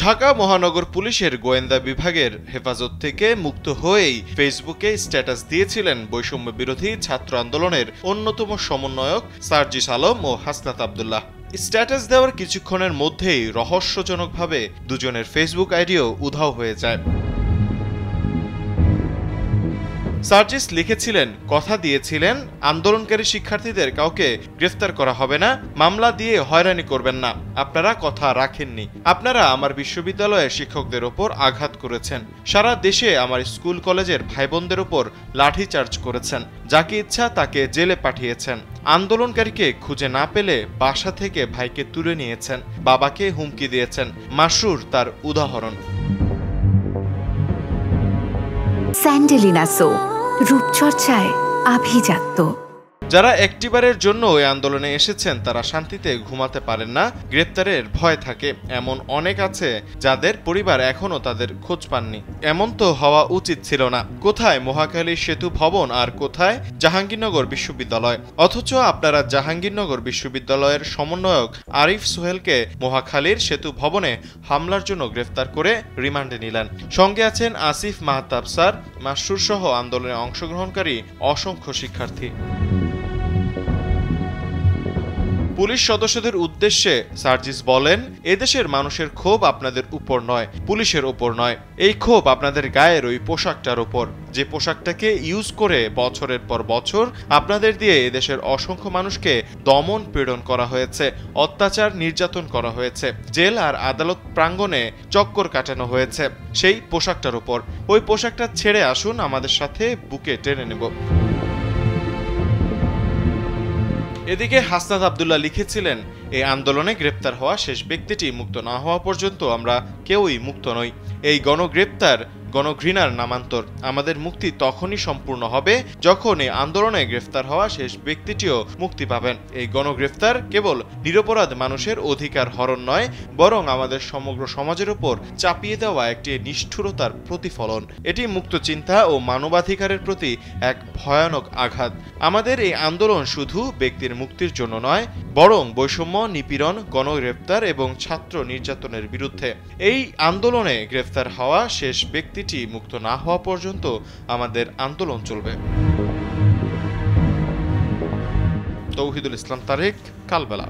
ঢাকা মহানগর পুলিশের গোয়েন্দা বিভাগের হেফাজত থেকে মুক্ত হয়েই ফেসবুকে স্ট্যাটাস দিয়েছিলেন বৈষম্য বিরোধী ছাত্র আন্দোলনের অন্যতম সমন্বয়ক সার্জিস আলম ও হাসনাত আব্দুল্লাহ। স্ট্যাটাস দেওয়ার কিছুক্ষণের মধ্যেই রহস্যজনকভাবে দুজনের ফেসবুক আইডিও উধাও হয়ে যায়। সার্জিস লিখেছিলেন, কথা দিয়েছিলেন আন্দোলনকারী শিক্ষার্থীদের কাউকে গ্রেফতার করা হবে না, মামলা দিয়ে হয়রানি করবেন না। আপনারা কথা রাখেননি। আপনারা আমার বিশ্ববিদ্যালয়ের শিক্ষকদের ওপর আঘাত করেছেন, সারা দেশে আমার স্কুল কলেজের ভাই বোনদের ওপর লাঠিচার্জ করেছেন, যাকে ইচ্ছা তাকে জেলে পাঠিয়েছেন, আন্দোলনকারীকে খুঁজে না পেলে বাসা থেকে ভাইকে তুলে নিয়েছেন, বাবাকে হুমকি দিয়েছেন। মাসরুর তার উদাহরণ। স্যান্ডেলিনা সো, রূপচর্চায় আভিজাত্য। যারা একটিবারের জন্য ওই আন্দোলনে এসেছেন তারা শান্তিতে ঘুমাতে পারেন না, গ্রেপ্তারের ভয় থাকে। এমন অনেক আছে যাদের পরিবার এখনো তাদের খোঁজ পাননি। এমন তো হওয়া উচিত ছিল না। কোথায় মহাখালী সেতু ভবন আর কোথায় জাহাঙ্গীরনগর বিশ্ববিদ্যালয়? অথচ আপনারা জাহাঙ্গীরনগর বিশ্ববিদ্যালয়ের সমন্বয়ক আরিফ সোহেলকে মহাখালীর সেতু ভবনে হামলার জন্য গ্রেফতার করে রিমান্ডে নিলেন। সঙ্গে আছেন আসিফ মাহতাব স্যার, মাসরুর সহ আন্দোলনে অংশগ্রহণকারী অসংখ্য শিক্ষার্থী। পুলিশ সদস্যদের উদ্দেশ্যে সার্জিস বলেন, এদেশের মানুষের ক্ষোভ আপনাদের উপর নয়, পুলিশের উপর নয়। এই ক্ষোভ আপনাদের গায়ের ওই পোশাকটার উপর, যে পোশাকটাকে ইউজ করে বছরের পর বছর আপনাদের দিয়ে এদেশের অসংখ্য মানুষকে দমন পীড়ন করা হয়েছে, অত্যাচার নির্যাতন করা হয়েছে, জেল আর আদালত প্রাঙ্গণে চক্কর কাটানো হয়েছে। সেই পোশাকটার উপর, ওই পোশাকটা ছেড়ে আসুন, আমাদের সাথে বুকে টেনে নেব। এদিকে হাসনাত আব্দুল্লাহ লিখেছিলেন, এই আন্দোলনে গ্রেপ্তার হওয়া শেষ ব্যক্তিটি মুক্ত না হওয়া পর্যন্ত আমরা কেউই মুক্ত নই। এই গণগ্রেপ্তার গণঘৃণার নামান্তর। আমাদের মুক্তি তখনই সম্পূর্ণ হবে যখন এই আন্দোলনে গ্রেফতার হওয়া শেষ ব্যক্তিটিও মুক্তি পাবেন। এই গণগ্রেফতার কেবল নিরপরাধ মানুষের অধিকার হরণ নয়, বরং আমাদের সমগ্র সমাজের উপর চাপিয়ে দেওয়া একটি নিষ্ঠুরতার প্রতিফলন। এটি মুক্ত চিন্তা ও মানবাধিকারের প্রতি এক ভয়ানক আঘাত। আমাদের এই আন্দোলন শুধু ব্যক্তির মুক্তির জন্য নয়, বরং বৈষম্য, নিপীড়ন, গণগ্রেফতার এবং ছাত্র নির্যাতনের বিরুদ্ধে। এই আন্দোলনে গ্রেফতার হওয়া শেষ ব্যক্তিটি মুক্ত না হওয়া পর্যন্ত আমাদের আন্দোলন চলবে। তৌহিদুল ইসলাম তারেক, কালবেলা।